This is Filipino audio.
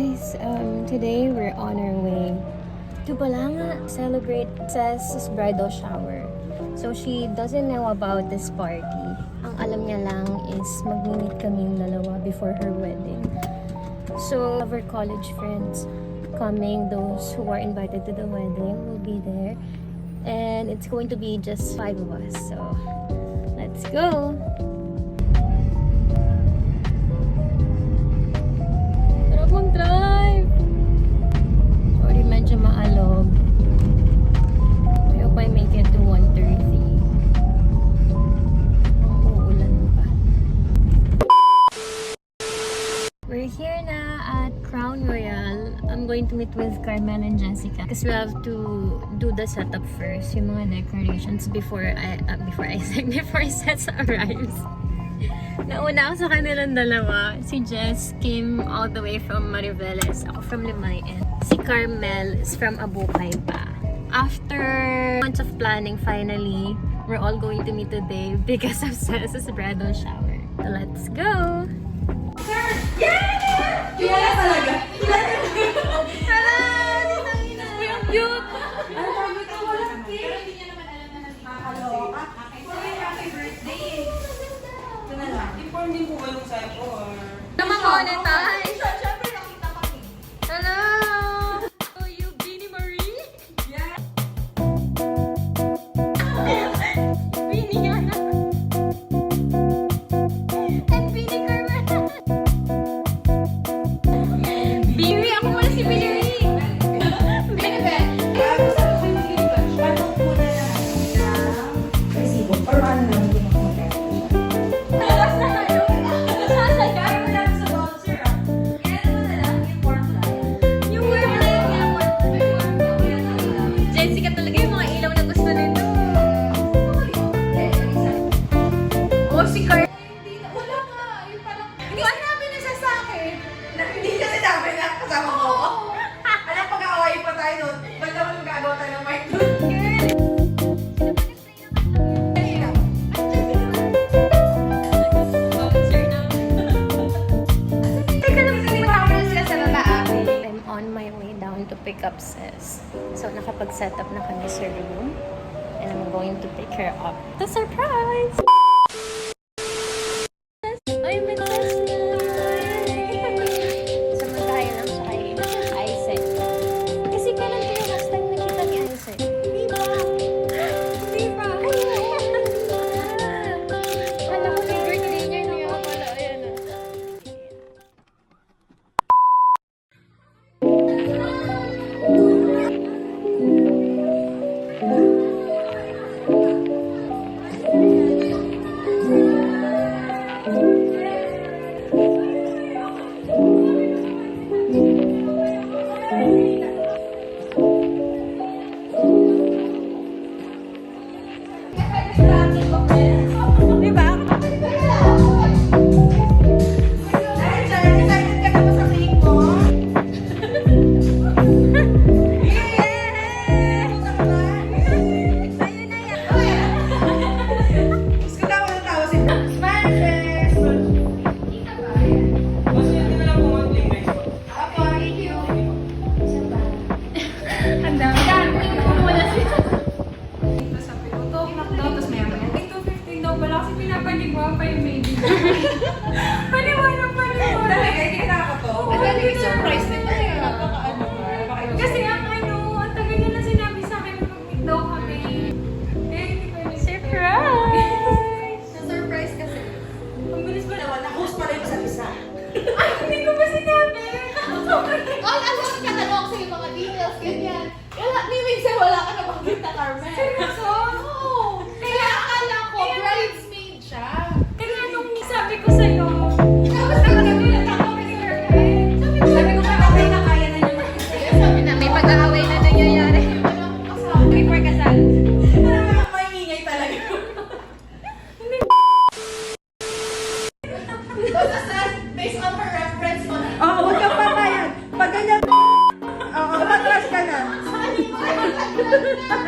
guys! Today we're on our way to Balanga celebrate Cez's bridal shower. So she doesn't know about this party. Ang alam niya lang is mag-meet kaming dalawa before her wedding. So our college friends coming, those who are invited to the wedding will be there. And it's going to be just 5 of us. So let's go! Mag-drive! Sorry, medyo maalog. I hope I make it to 1:30. Uulan pa. We're here na at Crown Royal. I'm going to meet with Carmen and Jessica because we have to do the setup first, yung mga decorations before Cez arrives. Nauna ako sa kanilang dalawa. Si Jess came all the way from Mariveles. Ako from Limayan. Si Carmel is from Abukay pa. After months of planning, finally, we're all going to meet today because of Cez's bridal shower. So let's go! Yeah! Kilala talaga. Hala! Ang cute! Ang sabi ko, walang cake. Pero hindi niya naman alam na nakakaloka. Happy birthday! Ito na lang. Inform din po ba nung sa'yo ko or... Naman-monetize! Siyempre nakita pa rin. Hello! Oh, you Beanie Marie? Yeah! Beanie nga na! And Beanie Carmen! Beanie! Ako muna si Beanie Marie! Beanie Ben! Bago sa akin mag-i-flash, paano muna ng resibo? Or ano lang hindi mo Talas na kayo! Nasasagay! Kaya mo lang sa bouncer ah. Kaya naman na lang yung warm light. Yung warm na yung Jessica talaga yung mga ilaw na gusto nito. Oh, si Car... Wala nga. Yung parang... Hindi ka namin nasasakin. Hindi ka sinabi na kasama mo ako. Alam, pag-aaway pa tayo doon. Ba't naman magagawa tayo ng mic doon? I'm on my way down to pick up Cez. So, nakapag-set up na kami sa room. And I'm going to take her up. The surprise! Ay, may Cez na! Samantahin lang siya kay Isaac. Kasi kailan kayo last time nakita ni Isaac? Di ba? Di ba? Alam ko may birthday niya niya pala. Ayan na. Mas yun na lang po ang thing next one. Ang dami. Wala siya. Tapos sabi ko, tapos maya-maya, take 215 daw pala kasi pinapanigawa pa yung baby. Paniwala. Talaga, hindi ka nakakato. Ang galing yung surprise nito eh. Napaka-ano ba? Kasi ang tagal niya na sinabi sa akin na mag-meet daw kami. Eh, hindi ko yun. Surprise! Na-surprise kasi. Ang bilis ba naman? Na-host pa rin sa isa. Ay, hindi ko ba sinabi? Ay, ano ang katanong sa'yo mga details, ganyan. Wala, ni minsan wala ka na makita, Carmen. Seryoso? Oo. Kaya akala ko, bridesmaid siya. Kaya nung sabi ko sa'yo, Tapos nagkagulat ako kay Carmen. sabi ko ba okay na kaya na niya mag-isa? Sabi na, may pag-aaway na nangyayari. Wala akong kasama. Before kasal. Parang maingay talaga. Tapos based on her reference mo na. Oo, huwag kang papayag. Pag ganyan, oo, matras ka na. Ay,